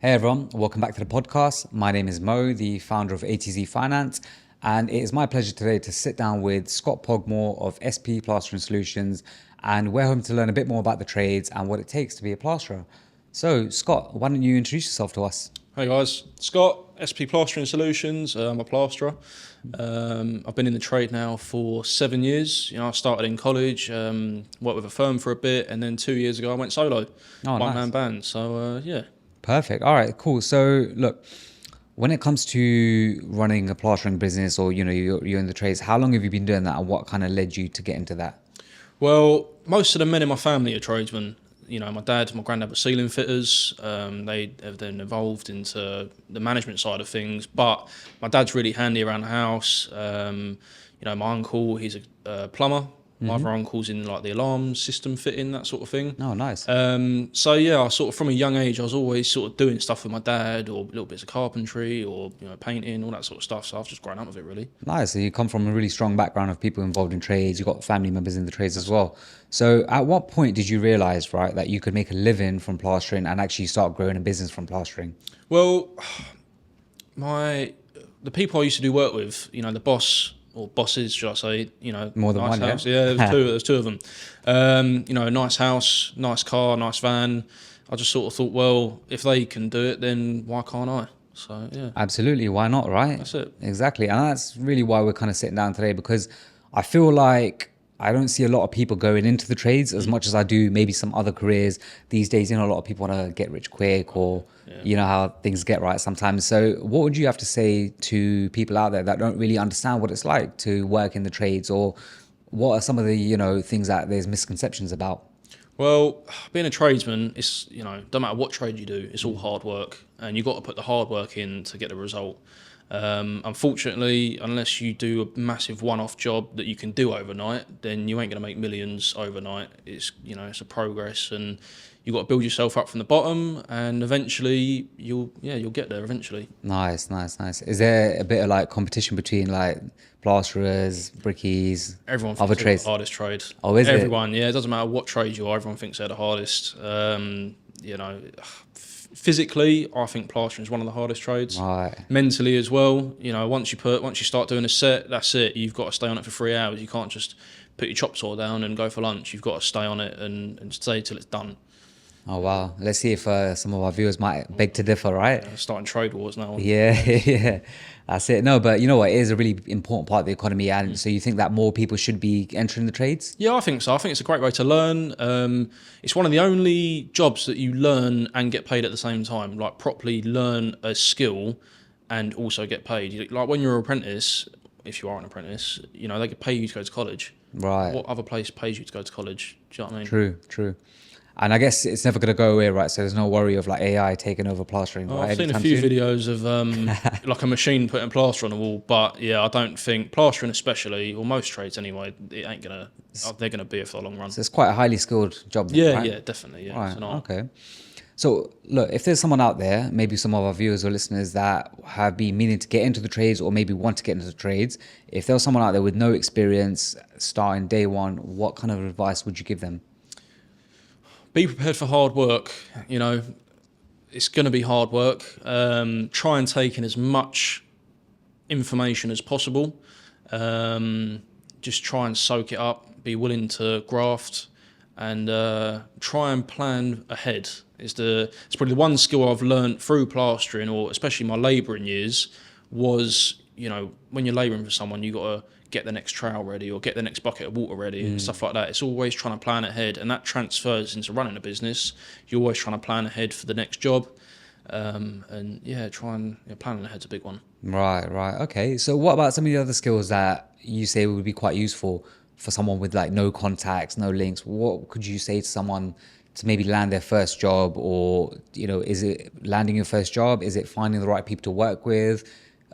Hey everyone, welcome back to the podcast. My name is Mo, the founder of ATZ Finance, and it is my pleasure today to sit down with Scott Pogmore of SP Plastering Solutions, and we're home to learn a bit more about the trades and what it takes to be a plasterer. So, Scott, why don't you introduce yourself to us? Hey guys, Scott, SP Plastering Solutions. I'm a plasterer. I've been in the trade now for 7 years. I started in college, worked with a firm for a bit, and then 2 years ago I went solo, Oh, one-man nice. band. So yeah. Perfect. All right, cool. So, look, when it comes to running a plastering business or, you're in the trades, how long have you been doing that and what kind of led you to get into that? Well, most of the men in my family are tradesmen. My dad, my granddad were ceiling fitters. They have then evolved into the management side of things. But my dad's really handy around the house. My uncle, he's a plumber. My other uncle's in like the alarm system fitting, that sort of thing. Oh, nice. So yeah, I sort of from a young age, I was always sort of doing stuff with my dad, or little bits of carpentry, or painting, all that sort of stuff. So I've just grown up with it, really. Nice. So you come from a really strong background of people involved in trades. You've got family members in the trades as well. So at what point did you realize, right, that you could make a living from plastering and actually start growing a business from plastering? Well, the people I used to do work with, the boss or bosses, should I say, More than nice one, house. yeah? Yeah, there's two of them. A nice house, nice car, nice van. I just sort of thought, well, if they can do it, then why can't I? So yeah. Absolutely. Why not, right? That's it. Exactly. And that's really why we're kind of sitting down today, because I feel like I don't see a lot of people going into the trades as much as I do maybe some other careers these days. A lot of people want to get rich quick, or you know how things get, right, sometimes. So what would you have to say to people out there that don't really understand what it's like to work in the trades, or what are some of the things that there's misconceptions about? Well, being a tradesman, it's, don't matter what trade you do, it's all hard work, and you've got to put the hard work in to get the result. Unfortunately, unless you do a massive one-off job that you can do overnight, then you ain't going to make millions overnight. It's a progress, and you've got to build yourself up from the bottom, and eventually you'll get there eventually. Nice. Is there a bit of like competition between like plasterers, brickies, Everyone other thinks they're trades? the hardest trade. Oh, is it? Everyone, yeah. It doesn't matter what trade you are. Everyone thinks they're the hardest. Physically, I think plastering is one of the hardest trades. Right. Mentally as well, once you start doing a set, that's it. You've got to stay on it for 3 hours. You can't just put your chop saw down and go for lunch. You've got to stay on it and stay till it's done. Oh, wow. Let's see if some of our viewers might beg to differ, right? Starting trade wars now. Yeah, yeah. That's it. No, but you know what? It is a really important part of the economy. And so you think that more people should be entering the trades? Yeah, I think so. I think it's a great way to learn. It's one of the only jobs that you learn and get paid at the same time. Like properly learn a skill and also get paid. Like when you're an apprentice, if you are an apprentice, they could pay you to go to college. Right. What other place pays you to go to college? Do you know what I mean? True. And I guess it's never going to go away, right? So there's no worry of like AI taking over plastering. Oh, Right, I've seen a anytime few soon? videos of like a machine putting plaster on the wall, but yeah, I don't think plastering, especially, or most trades anyway, they're gonna be here for the long run. So it's quite a highly skilled job. Then, Yeah, right? yeah, definitely, yeah. Right. It's an art. Okay. So look, if there's someone out there, maybe some of our viewers or listeners that have been meaning to get into the trades or maybe want to get into the trades, if there was someone out there with no experience starting day one, what kind of advice would you give them? Be prepared for hard work. It's going to be hard work. Try and take in as much information as possible. Just try and soak it up. Be willing to graft, and try and plan ahead. It's probably the one skill I've learned through plastering, or especially my labouring years, was when you're labouring for someone, you got to get the next trowel ready or get the next bucket of water ready and stuff like that. It's always trying to plan ahead, and that transfers into running a business. You're always trying to plan ahead for the next job, and yeah, planning ahead's a big one. Right. Okay. So what about some of the other skills that you say would be quite useful for someone with like no contacts, no links? What could you say to someone to maybe land their first job, or is it landing your first job? Is it finding the right people to work with?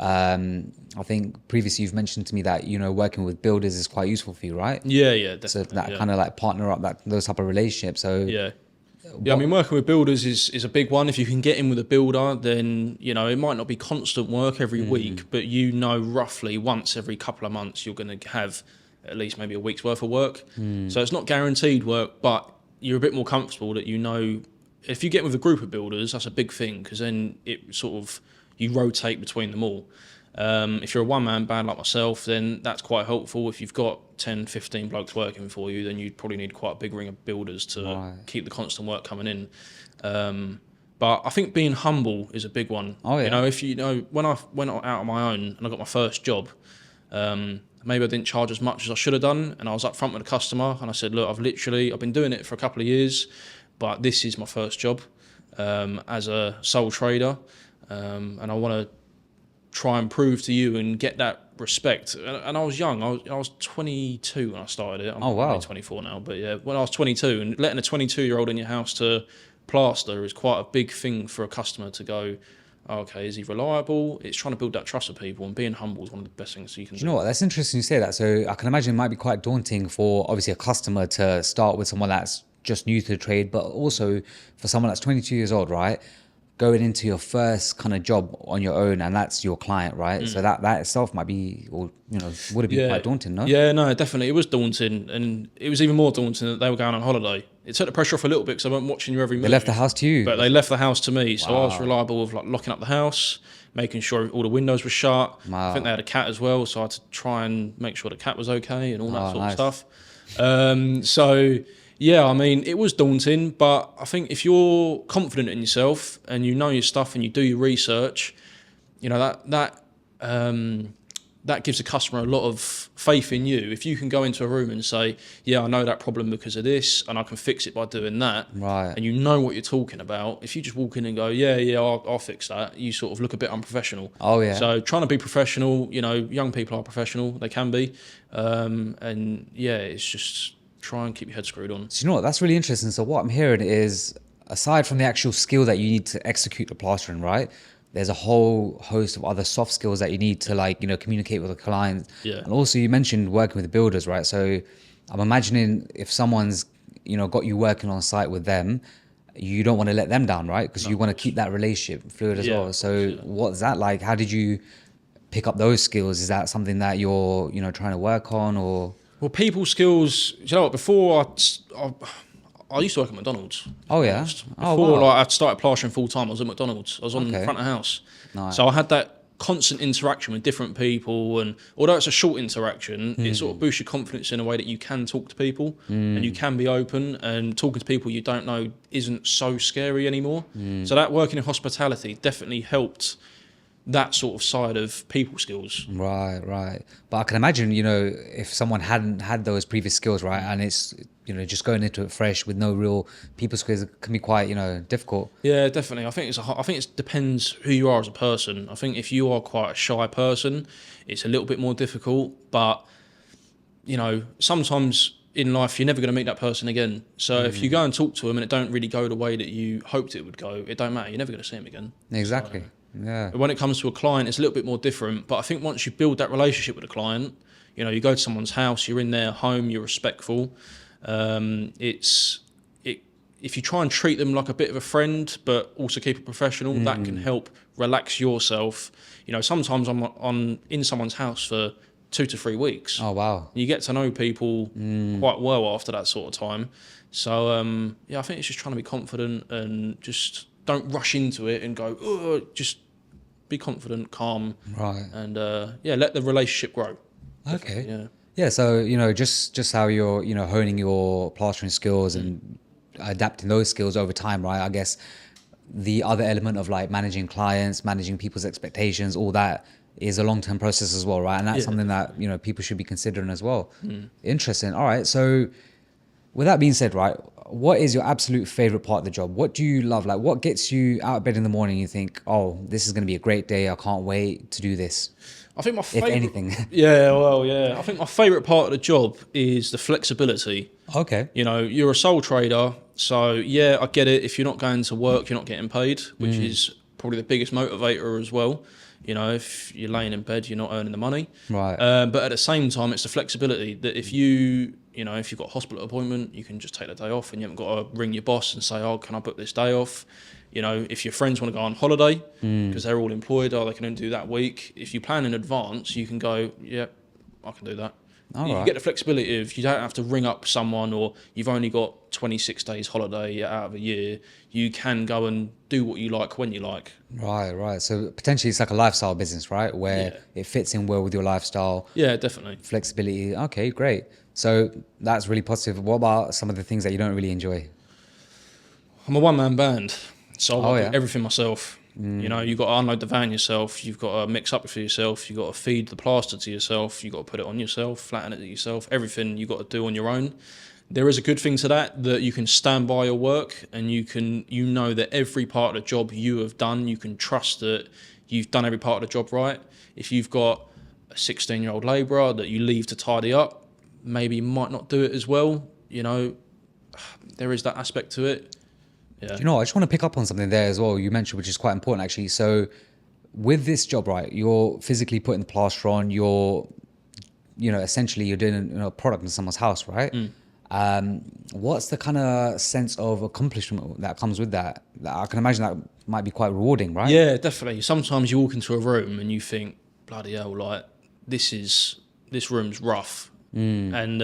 I think previously you've mentioned to me that working with builders is quite useful for you, right? Yeah, definitely. So that kind of like partner up those type of relationships. So yeah. I mean, working with builders is a big one. If you can get in with a builder, then it might not be constant work every week, but roughly once every couple of months you're going to have at least maybe a week's worth of work. So it's not guaranteed work, but you're a bit more comfortable that if you get with a group of builders, that's a big thing, because then it sort of, you rotate between them all. If you're a one-man band like myself, then that's quite helpful. If you've got 10, 15 blokes working for you, then you'd probably need quite a big ring of builders to keep the constant work coming in. But I think being humble is a big one. Oh, yeah. You know, if you know, when I went out on my own and I got my first job, maybe I didn't charge as much as I should have done, and I was up front with the customer and I said, look, I've been doing it for a couple of years, but this is my first job as a sole trader, and I want to try and prove to you and get that respect. And I was young. I was 22 when I started it. I'm only 24 now, but yeah, when I was 22, and letting a 22-year-old in your house to plaster is quite a big thing for a customer to go, oh, okay, is he reliable? It's trying to build that trust with people, and being humble is one of the best things you can do. You know what? That's interesting you say that. So I can imagine it might be quite daunting for obviously a customer to start with someone that's just new to the trade, but also for someone that's 22 years old, right? Going into your first kind of job on your own, and that's your client, right? So that itself might be, or would it be quite daunting, no? Yeah, no, definitely. It was daunting, and it was even more daunting that they were going on holiday. It took the pressure off a little bit because I weren't watching you every move. They left the house to you? But they left the house to me, so I was reliable with like locking up the house, making sure all the windows were shut. I think they had a cat as well, so I had to try and make sure the cat was okay and all that sort of stuff. So yeah, I mean, it was daunting, but I think if you're confident in yourself and you know your stuff and you do your research, you know, that gives the customer a lot of faith in you. If you can go into a room and say, yeah, I know that problem because of this, and I can fix it by doing that, right? And you know what you're talking about. If you just walk in and go, yeah, I'll fix that, you sort of look a bit unprofessional. Oh, yeah. So trying to be professional, you know, young people are professional, they can be. And yeah, it's just try and keep your head screwed on. So you know what? That's really interesting. So what I'm hearing is, aside from the actual skill that you need to execute the plastering, right? There's a whole host of other soft skills that you need to, like, communicate with the client. Yeah. And also you mentioned working with the builders, right? So I'm imagining if someone's, got you working on site with them, you don't want to let them down, right? Because you want to keep that relationship fluid as well. So what's that like? How did you pick up those skills? Is that something that you're, trying to work on, or? Well, people skills, you know what, before I used to work at McDonald's. Oh, yeah? Before I started plastering full time, I was at McDonald's. I was on the front of house. Nice. So I had that constant interaction with different people, and although it's a short interaction, it sort of boosts your confidence in a way that you can talk to people and you can be open, and talking to people you don't know isn't so scary anymore. So that working in hospitality definitely helped that sort of side of people skills. Right. But I can imagine, if someone hadn't had those previous skills, right, and it's, just going into it fresh with no real people skills, it can be quite, difficult. Yeah, definitely. I think it depends who you are as a person. I think if you are quite a shy person, it's a little bit more difficult. But, sometimes in life you're never going to meet that person again. So if you go and talk to them and it don't really go the way that you hoped it would go, it don't matter. You're never going to see them again. Exactly. So, yeah. When it comes to a client, it's a little bit more different. But I think once you build that relationship with a client, you go to someone's house, you're in their home, you're respectful. If you try and treat them like a bit of a friend, but also keep it professional, that can help relax yourself. Sometimes I'm in someone's house for 2 to 3 weeks. Oh, wow. You get to know people quite well after that sort of time. So, I think it's just trying to be confident and just don't rush into it and go, oh, just be confident, calm. Right. And, let the relationship grow. Okay. Yeah. Yeah, so, just how you're, honing your plastering skills and adapting those skills over time, right? I guess the other element of like managing clients, managing people's expectations, all that is a long-term process as well, right? And that's something that, people should be considering as well. Interesting. All right. So with that being said, right, what is your absolute favorite part of the job? What do you love? Like, what gets you out of bed in the morning and you think, oh, this is going to be a great day. I can't wait to do this. I think my favorite, if anything. I think my favorite part of the job is the flexibility. Okay. You're a sole trader, so yeah, I get it. If you're not going to work, you're not getting paid, which is probably the biggest motivator as well. If you're laying in bed, you're not earning the money. Right. But at the same time, it's the flexibility that if if you've got a hospital appointment, you can just take the day off and you haven't got to ring your boss and say, oh, can I book this day off? If your friends want to go on holiday because they're all employed, they can only do that week. If you plan in advance, you can go, yeah, I can do that. All You right. get the flexibility of you don't have to ring up someone, or you've only got 26 days holiday out of a year. You can go and do what you like when you like. Right, right. So potentially it's like a lifestyle business, right? Where Yeah. it fits in well with your lifestyle, Yeah, definitely. flexibility. Okay, great. So that's really positive. What about some of the things that you don't really enjoy? I'm a one-man band, so I've Oh got to do yeah. everything myself. You know, you've got to unload the van yourself. You've got to mix up it for yourself. You've got to feed the plaster to yourself. You've got to put it on yourself, flatten it yourself. Everything you've got to do on your own. There is a good thing to that you can stand by your work, and you know that every part of the job you have done, you can trust that you've done every part of the job right. If you've got a 16-year-old labourer that you leave to tidy up, maybe you might not do it as well. You know, there is that aspect to it. Yeah. Do you know what? I just want to pick up on something there as well. You mentioned, which is quite important actually. So with this job, right, you're physically putting the plaster on. Essentially you're doing a product in someone's house, right? What's the kind of sense of accomplishment that comes with that? I can imagine that might be quite rewarding, right? Yeah, definitely. Sometimes you walk into a room and you think, bloody hell, like this room's rough. And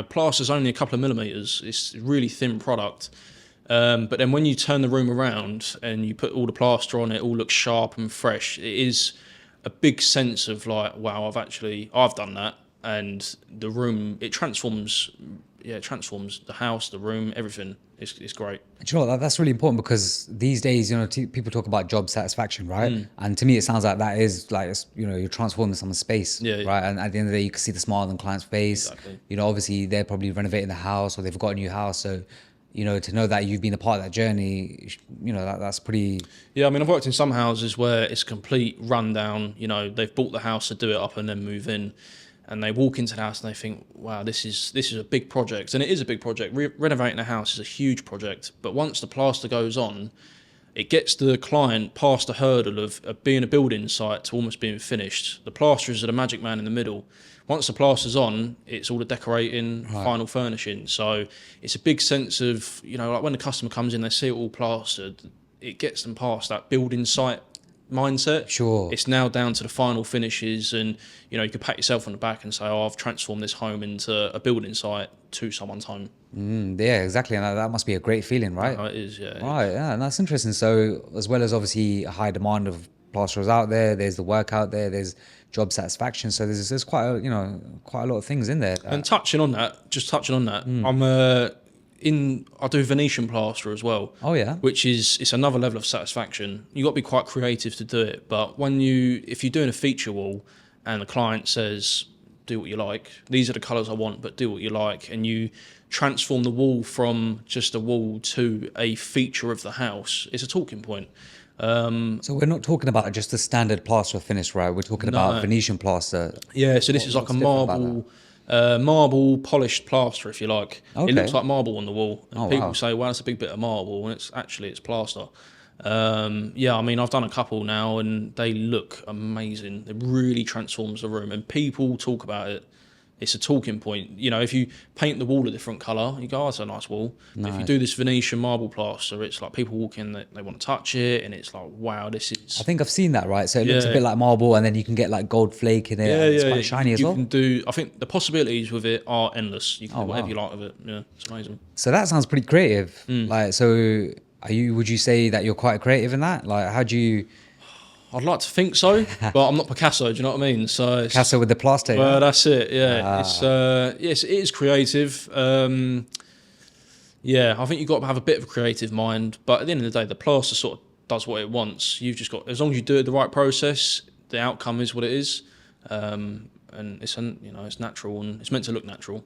plaster's only a couple of millimeters. It's a really thin product. But then when you turn the room around and you put all the plaster on, it all looks sharp and fresh. It is a big sense of like, wow, I've done that. And the room, it transforms the house, the room, everything. It's great. Do you know what? That's really important because these days, people talk about job satisfaction, right? And to me, it sounds like that is like, you're transforming someone's space, Yeah, yeah. right? And at the end of the day, you can see the smile on the client's face. Exactly. Obviously, they're probably renovating the house or they've got a new house. So, to know that you've been a part of that journey, that's pretty. Yeah, I mean, I've worked in some houses where it's a complete rundown. They've bought the house to do it up and then move in. And they walk into the house and they think, wow, this is a big project. And it is a big project. Renovating a house is a huge project. But once the plaster goes on, it gets the client past the hurdle of being a building site to almost being finished. The plasterers are the magic man in the middle. Once the plaster's on, it's all the decorating, final furnishing. So it's a big sense of, like when the customer comes in, they see it all plastered. It gets them past that building site mindset. Sure. It's now down to the final finishes, and you can pat yourself on the back and say, oh, I've transformed this home into a building site to someone's home. Yeah, exactly. And that must be a great feeling, right? It is, yeah. Right, yeah, and that's interesting. So as well as obviously a high demand of plasterers out there, there's the work out there, there's job satisfaction. So there's quite a lot of things in there. And touching on that, I do Venetian plaster as well. Oh yeah. Which it's another level of satisfaction. You got to be quite creative to do it. But if you're doing a feature wall and the client says, do what you like, these are the colours I want, but do what you like, and you transform the wall from just a wall to a feature of the house, it's a talking point. So we're not talking about just a standard plaster finish, right? We're talking about Venetian plaster. Yeah, so this is like a marble polished plaster, if you like. Okay. It looks like marble on the wall. And people wow. say, well, that's a big bit of marble, and it's plaster. I mean, I've done a couple now, and they look amazing. It really transforms the room, and people talk about it. It's a talking point. If you paint the wall a different colour, you go, oh, that's a nice wall. Nice. If you do this Venetian marble plaster, it's like people walk in, they want to touch it, and it's like, wow, this is... I think I've seen that, right? So it looks a bit like marble, and then you can get like gold flake in it. Yeah, it's quite shiny as well. I think the possibilities with it are endless. You can do whatever you like with it. Yeah, it's amazing. So that sounds pretty creative. Would you say that you're quite creative in that? Like, how do you... I'd like to think so, but I'm not Picasso. Do you know what I mean? So Picasso with the plaster. Well, that's it. Yeah, yes, it is creative. I think you've got to have a bit of a creative mind. But at the end of the day, the plaster sort of does what it wants. You've just got, as long as you do it the right process, the outcome is what it is, and it's natural and it's meant to look natural.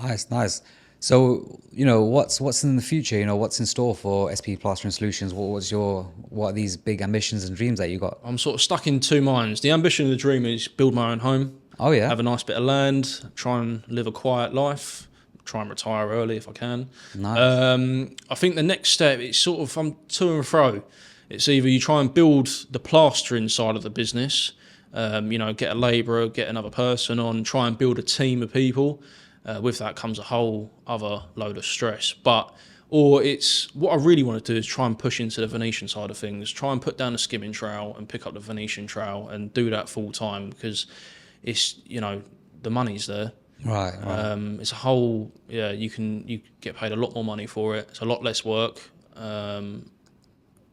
Nice. So, what's in the future? What's in store for SP Plastering Solutions? What are these big ambitions and dreams that you got? I'm sort of stuck in two minds. The ambition and the dream is build my own home. Oh yeah. Have a nice bit of land, try and live a quiet life, try and retire early if I can. Nice. I think the next step, it's sort of, I'm to and fro. It's either you try and build the plastering side of the business, get a labourer, get another person on, try and build a team of people. With that comes a whole other load of stress. Or it's what I really want to do is try and push into the Venetian side of things, try and put down the skimming trowel and pick up the Venetian trowel and do that full time, because it's, the money's there. Right. It's a whole, you get paid a lot more money for it. It's a lot less work.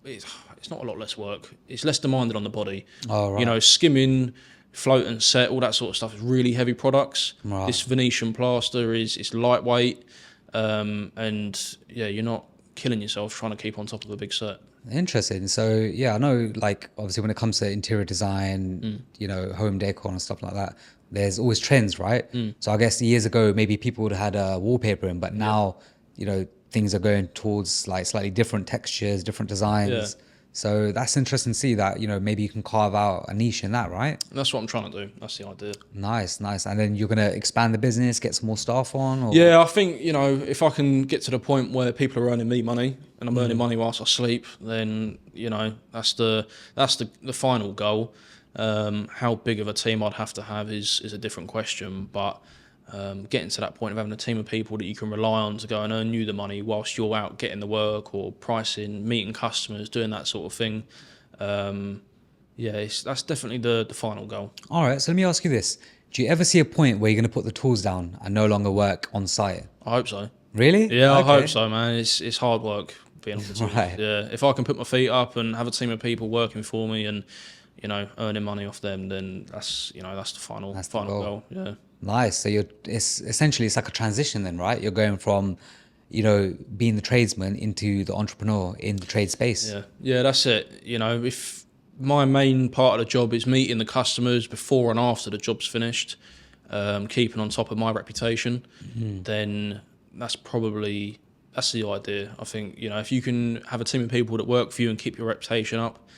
It's not a lot less work. It's less demanded on the body. Oh, right. You know, skimming, float and set, all that sort of stuff is really heavy products. Right. This Venetian plaster is lightweight, and you're not killing yourself trying to keep on top of a big set. Interesting. So yeah, I know, like, obviously when it comes to interior design, you know, home decor and stuff like that, there's always trends, right? So I guess years ago maybe people would have had wallpaper in, but now, you know, things are going towards like slightly different textures, different designs. Yeah. So that's interesting to see that, you know, maybe you can carve out a niche in that, right? That's what I'm trying to do. That's the idea. Nice. And then you're going to expand the business, get some more staff on? Or? Yeah, I think, you know, if I can get to the point where people are earning me money and I'm earning money whilst I sleep, then, you know, that's the final goal. How big of a team I'd have to have is a different question, but getting to that point of having a team of people that you can rely on to go and earn you the money whilst you're out getting the work or pricing, meeting customers, doing that sort of thing. That's definitely the final goal. All right. So let me ask you this. Do you ever see a point where you're going to put the tools down and no longer work on site? I hope so. Really? Yeah, Okay. I hope so, man. It's hard work being on the tools. Right. Yeah, if I can put my feet up and have a team of people working for me and, you know, earning money off them, then that's the final goal. Yeah. Nice. So it's essentially like a transition then, right? You're going from, you know, being the tradesman into the entrepreneur in the trade space. Yeah, that's it. You know, if my main part of the job is meeting the customers before and after the job's finished, keeping on top of my reputation, then that's the idea. I think, you know, if you can have a team of people that work for you and keep your reputation up,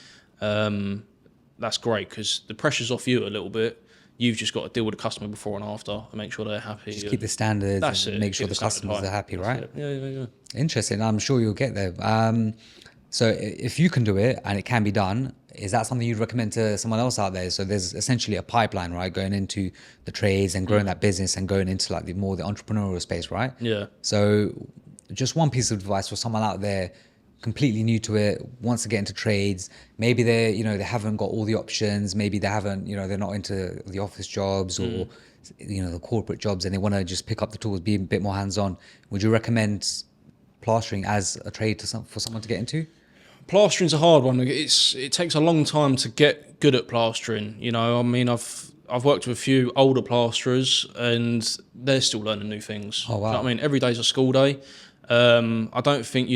that's great because the pressure's off you a little bit. You've just got to deal with the customer before and after and make sure they're happy. Just keep the standards. That's and it. make sure Keep the customers are happy, right? Yeah. Interesting. I'm sure you'll get there. So if you can do it and it can be done, is that something you'd recommend to someone else out there? So there's essentially a pipeline, right? Going into the trades and growing that business and going into like the entrepreneurial space, right? Yeah. So just one piece of advice for someone out there completely new to it, wants to get into trades. Maybe they haven't got all the options. Maybe they haven't, they're not into the office jobs or, the corporate jobs, and they want to just pick up the tools, be a bit more hands-on. Would you recommend plastering as a trade for someone to get into? Plastering's a hard one. It takes a long time to get good at plastering. I mean, I've worked with a few older plasterers and they're still learning new things. Oh, wow. You know what I mean? Every day's a school day. I don't think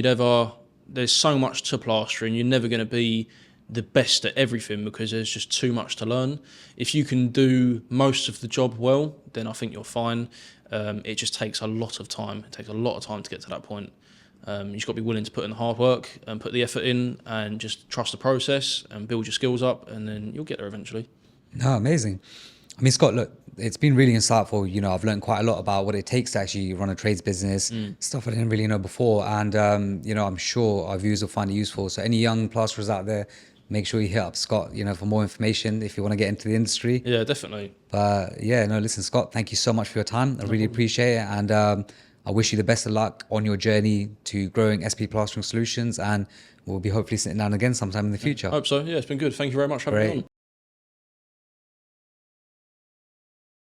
there's so much to plastering, you're never going to be the best at everything because there's just too much to learn. If you can do most of the job well, then I think you're fine. It just takes a lot of time. It takes a lot of time to get to that point. You just got to be willing to put in the hard work and put the effort in and just trust the process and build your skills up, and then you'll get there eventually. No, amazing. I mean, Scott, look, it's been really insightful. I've learned quite a lot about what it takes to actually run a trades business, stuff I didn't really know before. And, I'm sure our viewers will find it useful. So any young plasterers out there, make sure you hit up Scott, for more information if you want to get into the industry. Yeah, definitely. But listen, Scott, thank you so much for your time. I really appreciate it. And I wish you the best of luck on your journey to growing SP Plastering Solutions. And we'll be hopefully sitting down again sometime in the future. I hope so. Yeah, it's been good. Thank you very much for having me on.